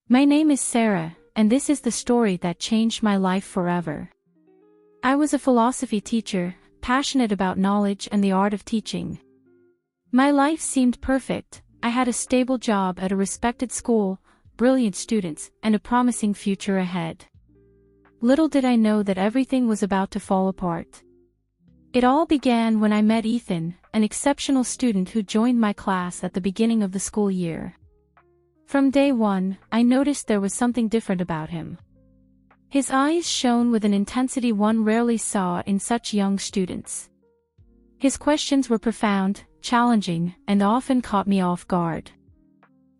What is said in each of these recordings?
My name is Sarah, and this is the story that changed my life forever. I was a philosophy teacher, passionate about knowledge and the art of teaching. My life seemed perfect. I had a stable job at a respected school, brilliant students, and a promising future ahead. Little did I know that everything was about to fall apart. It all began when I met Ethan, an exceptional student who joined my class at the beginning of the school year. From day one, I noticed there was something different about him. His eyes shone with an intensity one rarely saw in such young students. His questions were profound, challenging, and often caught me off guard.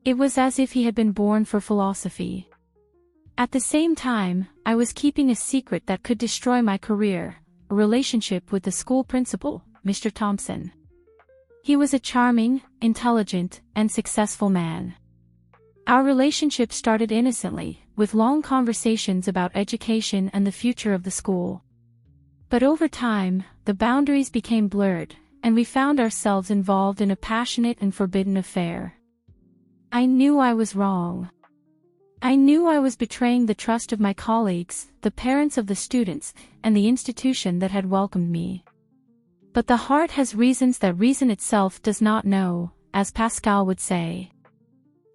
It was as if he had been born for philosophy. At the same time, I was keeping a secret that could destroy my career, a relationship with the school principal, Mr. Thompson. He was a charming, intelligent, and successful man. Our relationship started innocently, with long conversations about education and the future of the school. But over time, the boundaries became blurred, and we found ourselves involved in a passionate and forbidden affair. I knew I was wrong. I knew I was betraying the trust of my colleagues, the parents of the students, and the institution that had welcomed me. But the heart has reasons that reason itself does not know, as Pascal would say.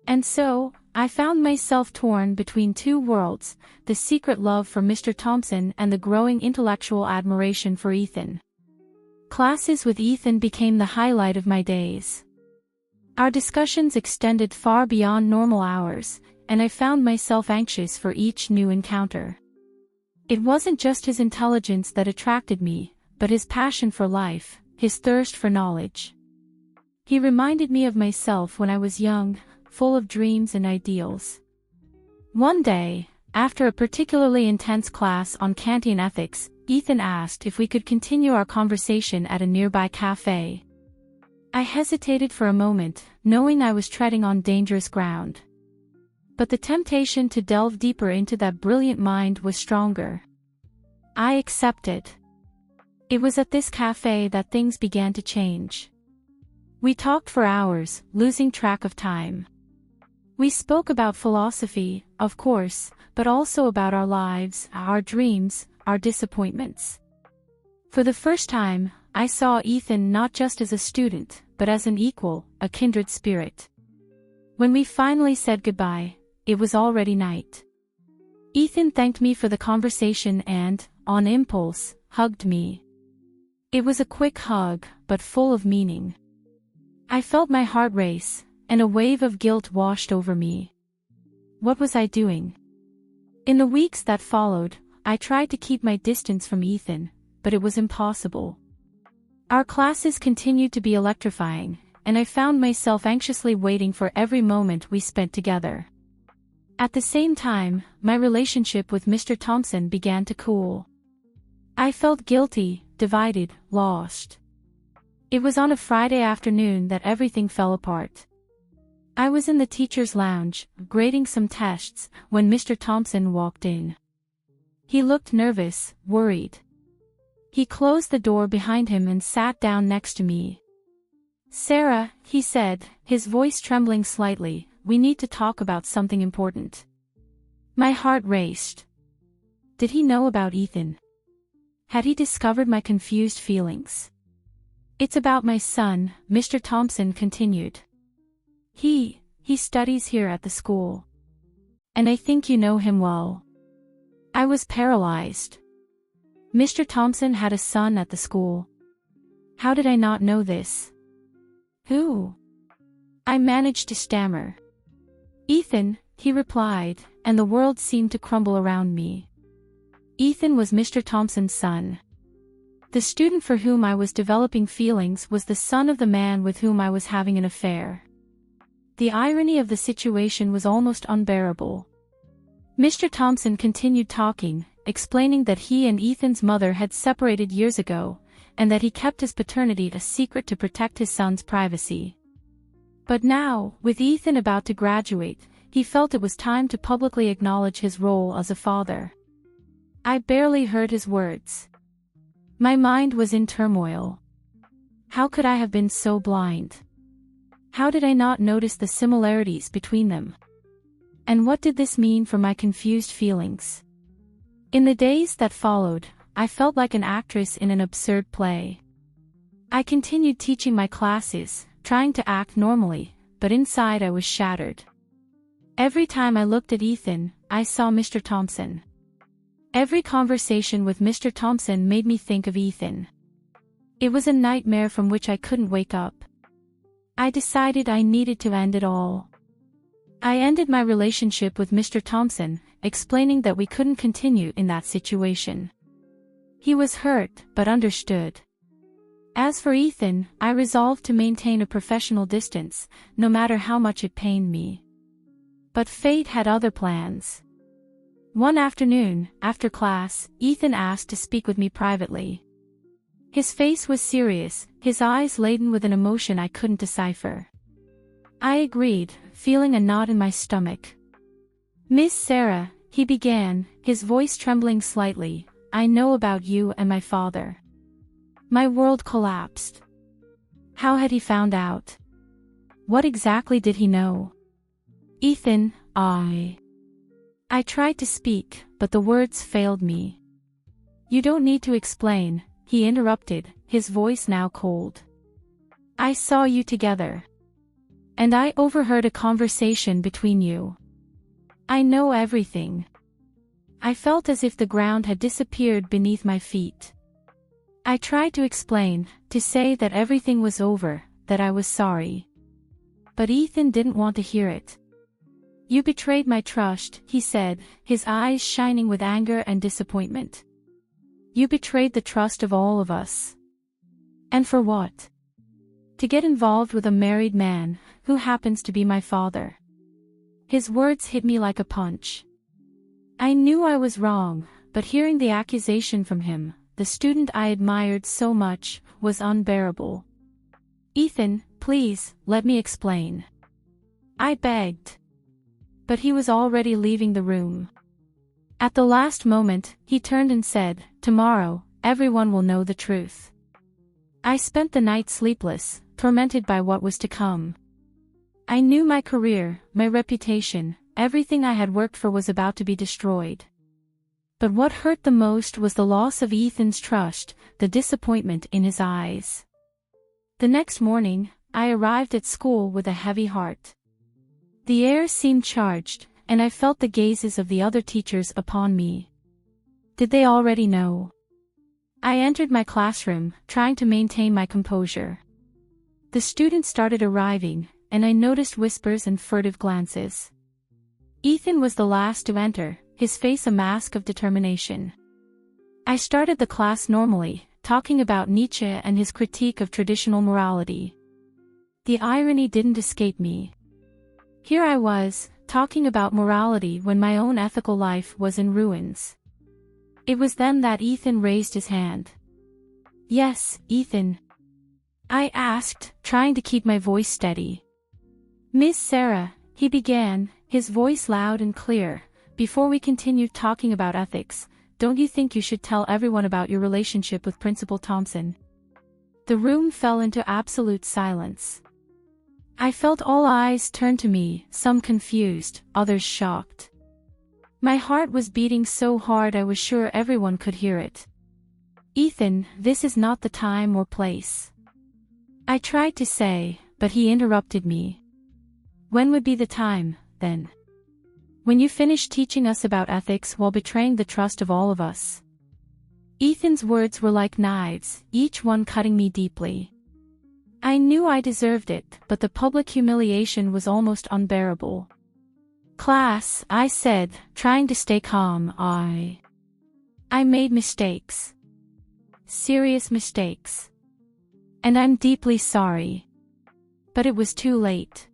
And so, I found myself torn between two worlds, the secret love for Mr. Thompson and the growing intellectual admiration for Ethan. Classes with Ethan became the highlight of my days. Our discussions extended far beyond normal hours, and I found myself anxious for each new encounter. It wasn't just his intelligence that attracted me, but his passion for life, his thirst for knowledge. He reminded me of myself when I was young, full of dreams and ideals. One day, after a particularly intense class on Kantian ethics, Ethan asked if we could continue our conversation at a nearby cafe. I hesitated for a moment, knowing I was treading on dangerous ground. But the temptation to delve deeper into that brilliant mind was stronger. I accepted. It was at this cafe that things began to change. We talked for hours, losing track of time. We spoke about philosophy, of course, but also about our lives, our dreams, our disappointments. For the first time, I saw Ethan not just as a student, but as an equal, a kindred spirit. When we finally said goodbye, it was already night. Ethan thanked me for the conversation and, on impulse, hugged me. It was a quick hug, but full of meaning. I felt my heart race, and a wave of guilt washed over me. What was I doing? In the weeks that followed, I tried to keep my distance from Ethan, but it was impossible. Our classes continued to be electrifying, and I found myself anxiously waiting for every moment we spent together. At the same time, my relationship with Mr. Thompson began to cool. I felt guilty, divided, lost. It was on a Friday afternoon that everything fell apart. I was in the teacher's lounge, grading some tests, when Mr. Thompson walked in. He looked nervous, worried. He closed the door behind him and sat down next to me. "Sarah," he said, his voice trembling slightly, "we need to talk about something important." My heart raced. Did he know about Ethan? Had he discovered my confused feelings? "It's about my son," Mr. Thompson continued. He studies here at the school. And I think you know him well." I was paralyzed. Mr. Thompson had a son at the school. How did I not know this? "Who?" I managed to stammer. "Ethan," he replied, and the world seemed to crumble around me. Ethan was Mr. Thompson's son. The student for whom I was developing feelings was the son of the man with whom I was having an affair. The irony of the situation was almost unbearable. Mr. Thompson continued talking, explaining that he and Ethan's mother had separated years ago, and that he kept his paternity a secret to protect his son's privacy. But now, with Ethan about to graduate, he felt it was time to publicly acknowledge his role as a father. I barely heard his words. My mind was in turmoil. How could I have been so blind? How did I not notice the similarities between them? And what did this mean for my confused feelings? In the days that followed, I felt like an actress in an absurd play. I continued teaching my classes, trying to act normally, but inside I was shattered. Every time I looked at Ethan, I saw Mr. Thompson. Every conversation with Mr. Thompson made me think of Ethan. It was a nightmare from which I couldn't wake up. I decided I needed to end it all. I ended my relationship with Mr. Thompson, explaining that we couldn't continue in that situation. He was hurt, but understood. As for Ethan, I resolved to maintain a professional distance, no matter how much it pained me. But fate had other plans. One afternoon, after class, Ethan asked to speak with me privately. His face was serious, his eyes laden with an emotion I couldn't decipher. I agreed, feeling a knot in my stomach. "Miss Sarah," he began, his voice trembling slightly, "I know about you and my father." My world collapsed. How had he found out? What exactly did he know? "Ethan, I tried to speak, but the words failed me. "You don't need to explain," he interrupted, his voice now cold. "I saw you together. And I overheard a conversation between you. I know everything." I felt as if the ground had disappeared beneath my feet. I tried to explain, to say that everything was over, that I was sorry. But Ethan didn't want to hear it. "You betrayed my trust," he said, his eyes shining with anger and disappointment. "You betrayed the trust of all of us. And for what? To get involved with a married man, who happens to be my father." His words hit me like a punch. I knew I was wrong, but hearing the accusation from him, the student I admired so much, was unbearable. "Ethan, please, let me explain," I begged. But he was already leaving the room. At the last moment, he turned and said, "Tomorrow, everyone will know the truth." I spent the night sleepless, tormented by what was to come. I knew my career, my reputation, everything I had worked for was about to be destroyed. But what hurt the most was the loss of Ethan's trust, the disappointment in his eyes. The next morning, I arrived at school with a heavy heart. The air seemed charged, and I felt the gazes of the other teachers upon me. Did they already know? I entered my classroom, trying to maintain my composure. The students started arriving, and I noticed whispers and furtive glances. Ethan was the last to enter, his face a mask of determination. I started the class normally, talking about Nietzsche and his critique of traditional morality. The irony didn't escape me. Here I was, talking about morality when my own ethical life was in ruins. It was then that Ethan raised his hand. "Yes, Ethan?" I asked, trying to keep my voice steady. "Miss Sarah," he began, his voice loud and clear, "before we continue talking about ethics, don't you think you should tell everyone about your relationship with Principal Thompson?" The room fell into absolute silence. I felt all eyes turn to me, some confused, others shocked. My heart was beating so hard I was sure everyone could hear it. "Ethan, this is not the time or place," I tried to say, but he interrupted me. "When would be the time, then? When you finish teaching us about ethics while betraying the trust of all of us?" Ethan's words were like knives, each one cutting me deeply. I knew I deserved it, but the public humiliation was almost unbearable. "Class," I said, trying to stay calm, I made mistakes. Serious mistakes. And I'm deeply sorry. But it was too late.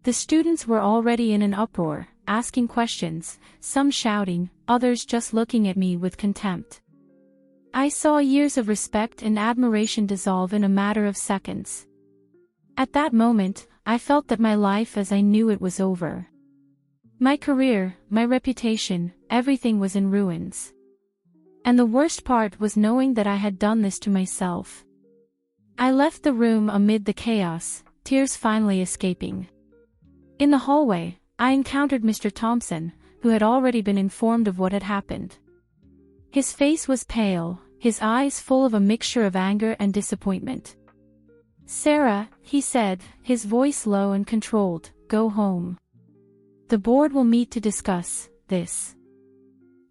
The students were already in an uproar, asking questions, some shouting, others just looking at me with contempt. I saw years of respect and admiration dissolve in a matter of seconds. At that moment, I felt that my life as I knew it was over. My career, my reputation, everything was in ruins. And the worst part was knowing that I had done this to myself. I left the room amid the chaos, tears finally escaping. In the hallway, I encountered Mr. Thompson, who had already been informed of what had happened. His face was pale, his eyes full of a mixture of anger and disappointment. "Sarah," he said, his voice low and controlled, "go home. The board will meet to discuss this."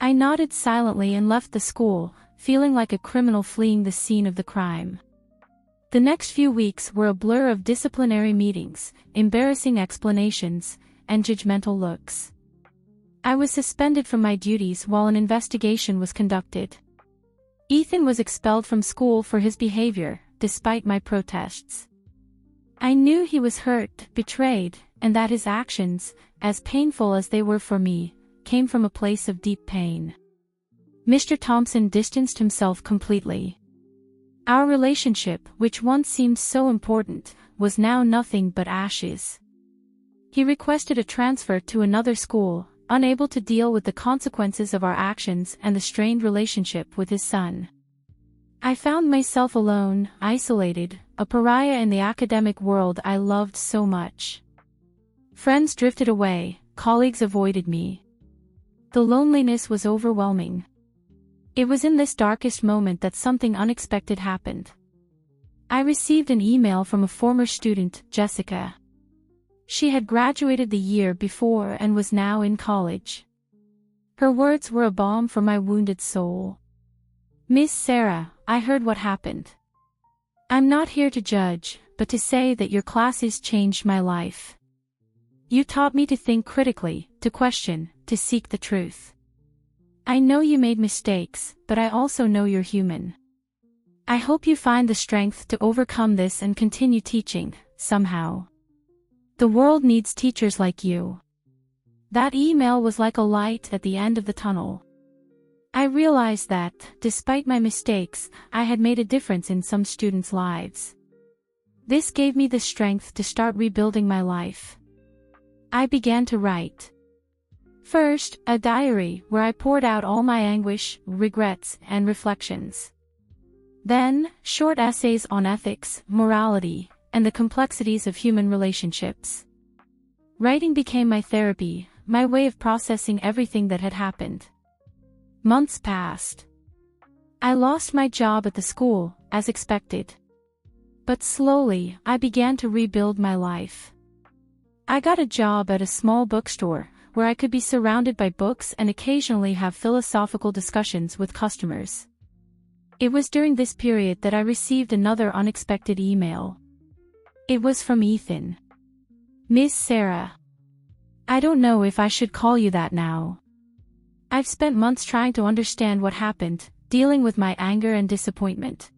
I nodded silently and left the school, feeling like a criminal fleeing the scene of the crime. The next few weeks were a blur of disciplinary meetings, embarrassing explanations, and judgmental looks. I was suspended from my duties while an investigation was conducted. Ethan was expelled from school for his behavior, despite my protests. I knew he was hurt, betrayed, and that his actions, as painful as they were for me, came from a place of deep pain. Mr. Thompson distanced himself completely. Our relationship, which once seemed so important, was now nothing but ashes. He requested a transfer to another school, unable to deal with the consequences of our actions and the strained relationship with his son. I found myself alone, isolated, a pariah in the academic world I loved so much. Friends drifted away, colleagues avoided me. The loneliness was overwhelming. It was in this darkest moment that something unexpected happened. I received an email from a former student, Jessica. She had graduated the year before and was now in college. Her words were a balm for my wounded soul. "Miss Sarah, I heard what happened. I'm not here to judge, but to say that your classes changed my life. You taught me to think critically, to question, to seek the truth. I know you made mistakes, but I also know you're human. I hope you find the strength to overcome this and continue teaching, somehow. The world needs teachers like you." That email was like a light at the end of the tunnel. I realized that, despite my mistakes, I had made a difference in some students' lives. This gave me the strength to start rebuilding my life. I began to write. First, a diary where I poured out all my anguish, regrets, and reflections. Then, short essays on ethics, morality, and the complexities of human relationships. Writing became my therapy, my way of processing everything that had happened. Months passed. I lost my job at the school, as expected. But slowly, I began to rebuild my life. I got a job at a small bookstore, where I could be surrounded by books and occasionally have philosophical discussions with customers. It was during this period that I received another unexpected email. It was from Ethan. "Miss Sarah. I don't know if I should call you that now. I've spent months trying to understand what happened, dealing with my anger and disappointment.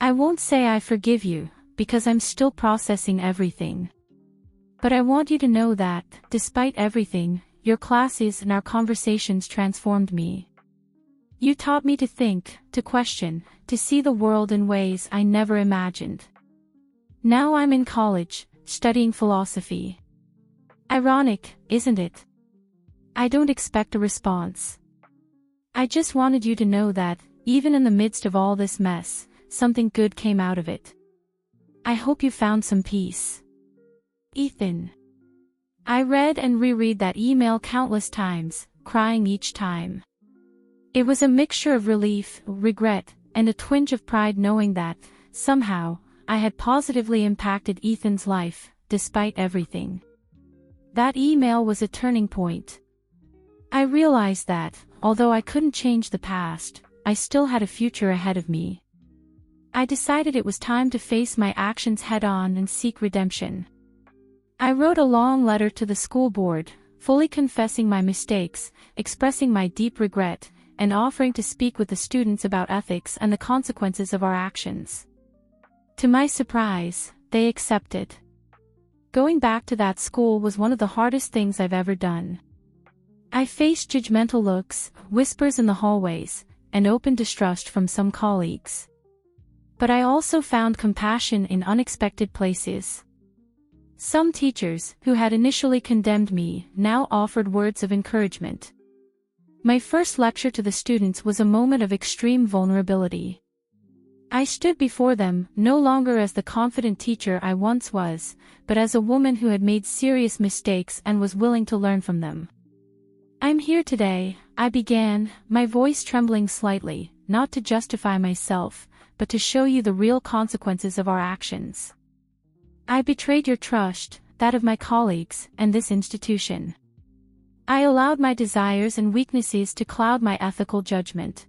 I won't say I forgive you, because I'm still processing everything. But I want you to know that, despite everything, your classes and our conversations transformed me. You taught me to think, to question, to see the world in ways I never imagined. Now I'm in college, studying philosophy. Ironic, isn't it? I don't expect a response. I just wanted you to know that, even in the midst of all this mess, something good came out of it. I hope you found some peace. Ethan." I read and reread that email countless times, crying each time. It was a mixture of relief, regret, and a twinge of pride knowing that, somehow, I had positively impacted Ethan's life, despite everything. That email was a turning point. I realized that, although I couldn't change the past, I still had a future ahead of me. I decided it was time to face my actions head-on and seek redemption. I wrote a long letter to the school board, fully confessing my mistakes, expressing my deep regret, and offering to speak with the students about ethics and the consequences of our actions. To my surprise, they accepted. Going back to that school was one of the hardest things I've ever done. I faced judgmental looks, whispers in the hallways, and open distrust from some colleagues. But I also found compassion in unexpected places. Some teachers, who had initially condemned me, now offered words of encouragement. My first lecture to the students was a moment of extreme vulnerability. I stood before them, no longer as the confident teacher I once was, but as a woman who had made serious mistakes and was willing to learn from them. "I'm here today," I began, my voice trembling slightly, "not to justify myself, but to show you the real consequences of our actions. I betrayed your trust, that of my colleagues, and this institution. I allowed my desires and weaknesses to cloud my ethical judgment."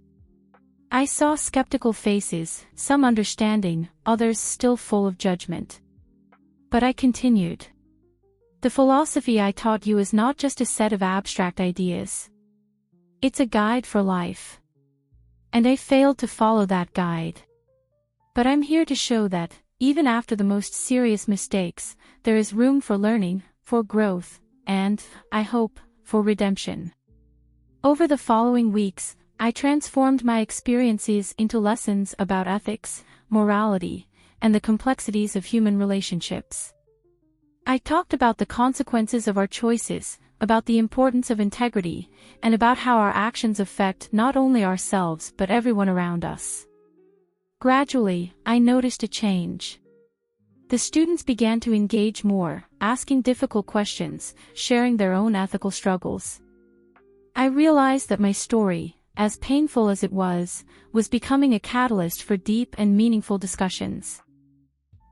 I saw skeptical faces, some understanding, others still full of judgment. But I continued. "The philosophy I taught you is not just a set of abstract ideas. It's a guide for life. And I failed to follow that guide. But I'm here to show that, even after the most serious mistakes, there is room for learning, for growth, and, I hope, for redemption." Over the following weeks, I transformed my experiences into lessons about ethics, morality, and the complexities of human relationships. I talked about the consequences of our choices, about the importance of integrity, and about how our actions affect not only ourselves but everyone around us. Gradually, I noticed a change. The students began to engage more, asking difficult questions, sharing their own ethical struggles. I realized that my story, as painful as it was becoming a catalyst for deep and meaningful discussions.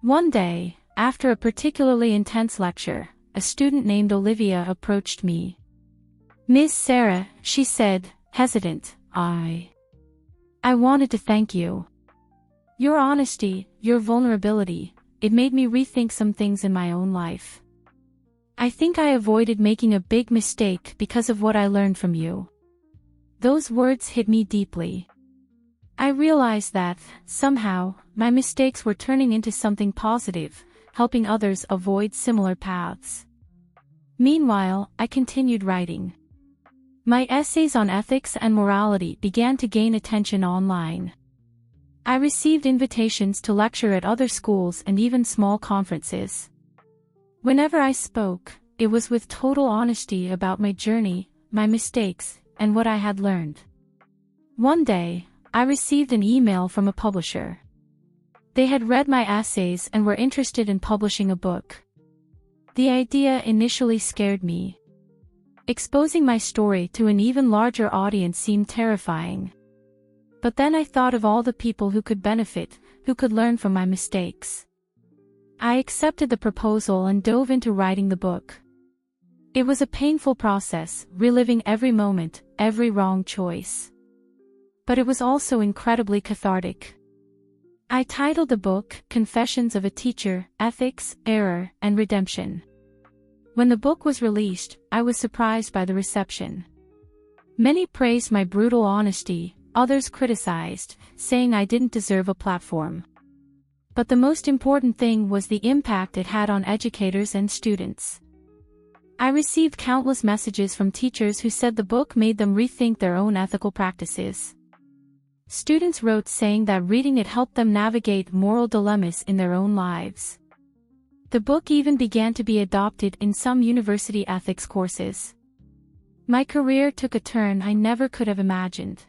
One day, after a particularly intense lecture, a student named Olivia approached me. "Miss Sarah," she said, hesitant, I wanted to thank you. Your honesty, your vulnerability, it made me rethink some things in my own life. I think I avoided making a big mistake because of what I learned from you." Those words hit me deeply. I realized that, somehow, my mistakes were turning into something positive, helping others avoid similar paths. Meanwhile, I continued writing. My essays on ethics and morality began to gain attention online. I received invitations to lecture at other schools and even small conferences. Whenever I spoke, it was with total honesty about my journey, my mistakes, and what I had learned. One day, I received an email from a publisher. They had read my essays and were interested in publishing a book. The idea initially scared me. Exposing my story to an even larger audience seemed terrifying. But then I thought of all the people who could benefit, who could learn from my mistakes. I accepted the proposal and dove into writing the book. It was a painful process, reliving every moment, every wrong choice. But it was also incredibly cathartic. I titled the book, Confessions of a Teacher, Ethics, Error, and Redemption. When the book was released, I was surprised by the reception. Many praised my brutal honesty, others criticized, saying I didn't deserve a platform. But the most important thing was the impact it had on educators and students. I received countless messages from teachers who said the book made them rethink their own ethical practices. Students wrote saying that reading it helped them navigate moral dilemmas in their own lives. The book even began to be adopted in some university ethics courses. My career took a turn I never could have imagined.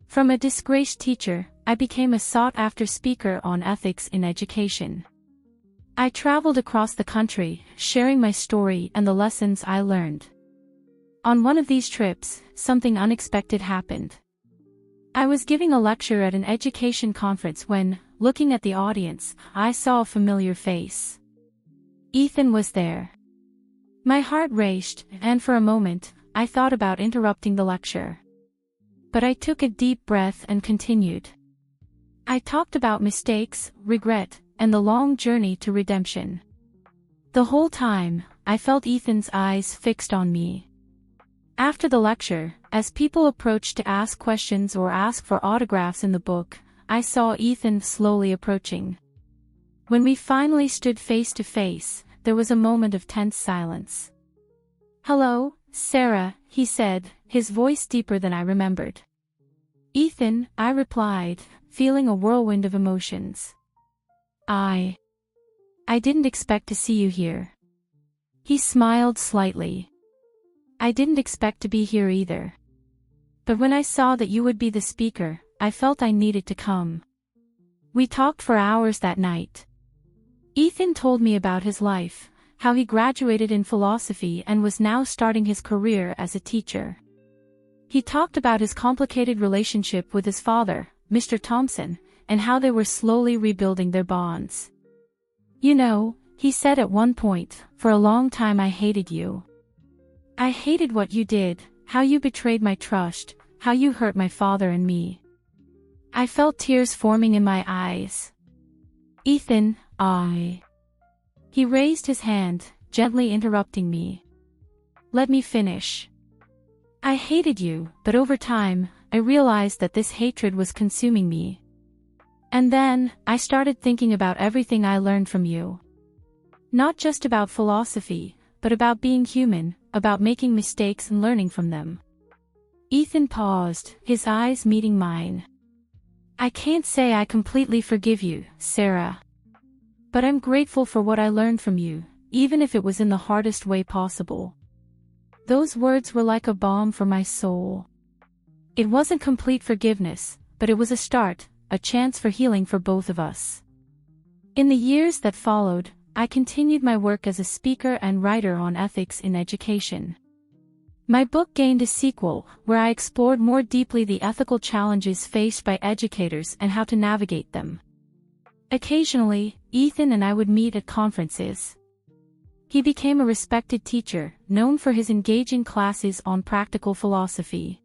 From a disgraced teacher, I became a sought-after speaker on ethics in education. I traveled across the country, sharing my story and the lessons I learned. On one of these trips, something unexpected happened. I was giving a lecture at an education conference when, looking at the audience, I saw a familiar face. Ethan was there. My heart raced, and for a moment, I thought about interrupting the lecture. But I took a deep breath and continued. I talked about mistakes, regret, and the long journey to redemption. The whole time, I felt Ethan's eyes fixed on me. After the lecture, as people approached to ask questions or ask for autographs in the book, I saw Ethan slowly approaching. When we finally stood face to face, there was a moment of tense silence. "Hello, Sarah," he said, his voice deeper than I remembered. "Ethan," I replied, feeling a whirlwind of emotions. I didn't expect to see you here." He smiled slightly. "I didn't expect to be here either. But when I saw that you would be the speaker, I felt I needed to come." We talked for hours that night. Ethan told me about his life, how he graduated in philosophy and was now starting his career as a teacher. He talked about his complicated relationship with his father, Mr. Thompson, and how they were slowly rebuilding their bonds. "You know," he said at one point, "for a long time I hated you. I hated what you did, how you betrayed my trust, how you hurt my father and me." I felt tears forming in my eyes. "Ethan, He raised his hand, gently interrupting me. "Let me finish. I hated you, but over time, I realized that this hatred was consuming me. And then, I started thinking about everything I learned from you. Not just about philosophy, but about being human, about making mistakes and learning from them." Ethan paused, his eyes meeting mine. "I can't say I completely forgive you, Sarah. But I'm grateful for what I learned from you, even if it was in the hardest way possible." Those words were like a balm for my soul. It wasn't complete forgiveness, but it was a start, a chance for healing for both of us. In the years that followed, I continued my work as a speaker and writer on ethics in education. My book gained a sequel, where I explored more deeply the ethical challenges faced by educators and how to navigate them. Occasionally, Ethan and I would meet at conferences. He became a respected teacher, known for his engaging classes on practical philosophy.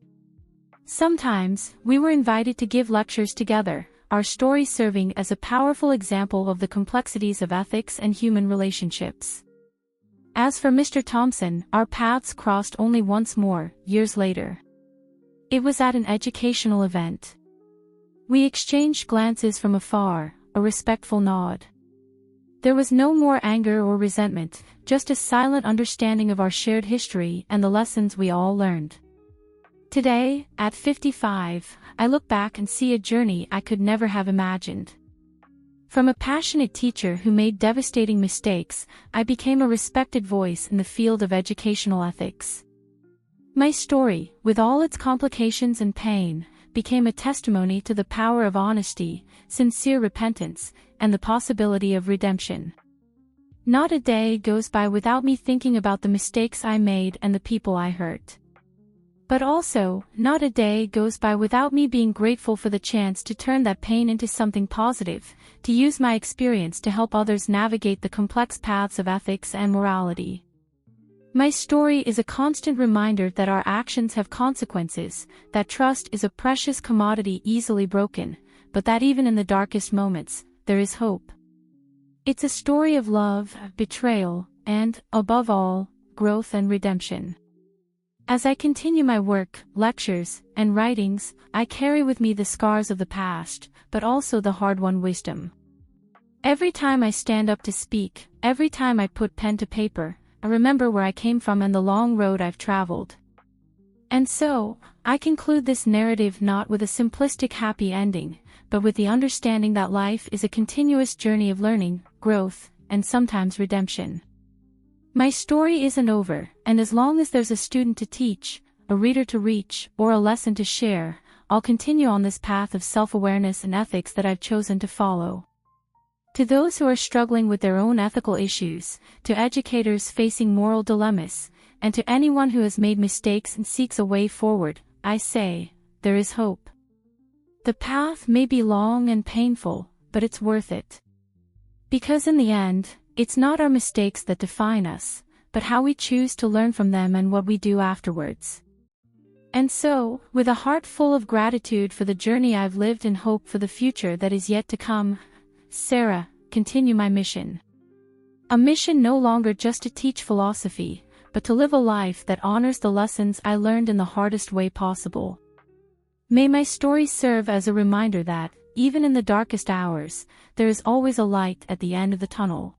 Sometimes, we were invited to give lectures together, our story serving as a powerful example of the complexities of ethics and human relationships. As for Mr. Thompson, our paths crossed only once more, years later. It was at an educational event. We exchanged glances from afar, a respectful nod. There was no more anger or resentment, just a silent understanding of our shared history and the lessons we all learned. Today, at 55, I look back and see a journey I could never have imagined. From a passionate teacher who made devastating mistakes, I became a respected voice in the field of educational ethics. My story, with all its complications and pain, became a testimony to the power of honesty, sincere repentance, and the possibility of redemption. Not a day goes by without me thinking about the mistakes I made and the people I hurt. But also, not a day goes by without me being grateful for the chance to turn that pain into something positive, to use my experience to help others navigate the complex paths of ethics and morality. My story is a constant reminder that our actions have consequences, that trust is a precious commodity easily broken, but that even in the darkest moments, there is hope. It's a story of love, betrayal, and, above all, growth and redemption. As I continue my work, lectures, and writings, I carry with me the scars of the past, but also the hard-won wisdom. Every time I stand up to speak, every time I put pen to paper, I remember where I came from and the long road I've traveled. And so, I conclude this narrative not with a simplistic happy ending, but with the understanding that life is a continuous journey of learning, growth, and sometimes redemption. My story isn't over, and as long as there's a student to teach, a reader to reach, or a lesson to share, I'll continue on this path of self-awareness and ethics that I've chosen to follow. To those who are struggling with their own ethical issues, to educators facing moral dilemmas, and to anyone who has made mistakes and seeks a way forward, I say, there is hope. The path may be long and painful, but it's worth it. Because in the end, it's not our mistakes that define us, but how we choose to learn from them and what we do afterwards. And so, with a heart full of gratitude for the journey I've lived and hope for the future that is yet to come, Sarah, continue my mission. A mission no longer just to teach philosophy, but to live a life that honors the lessons I learned in the hardest way possible. May my story serve as a reminder that, even in the darkest hours, there is always a light at the end of the tunnel.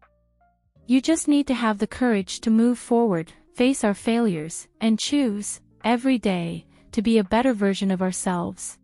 You just need to have the courage to move forward, face our failures, and choose, every day, to be a better version of ourselves.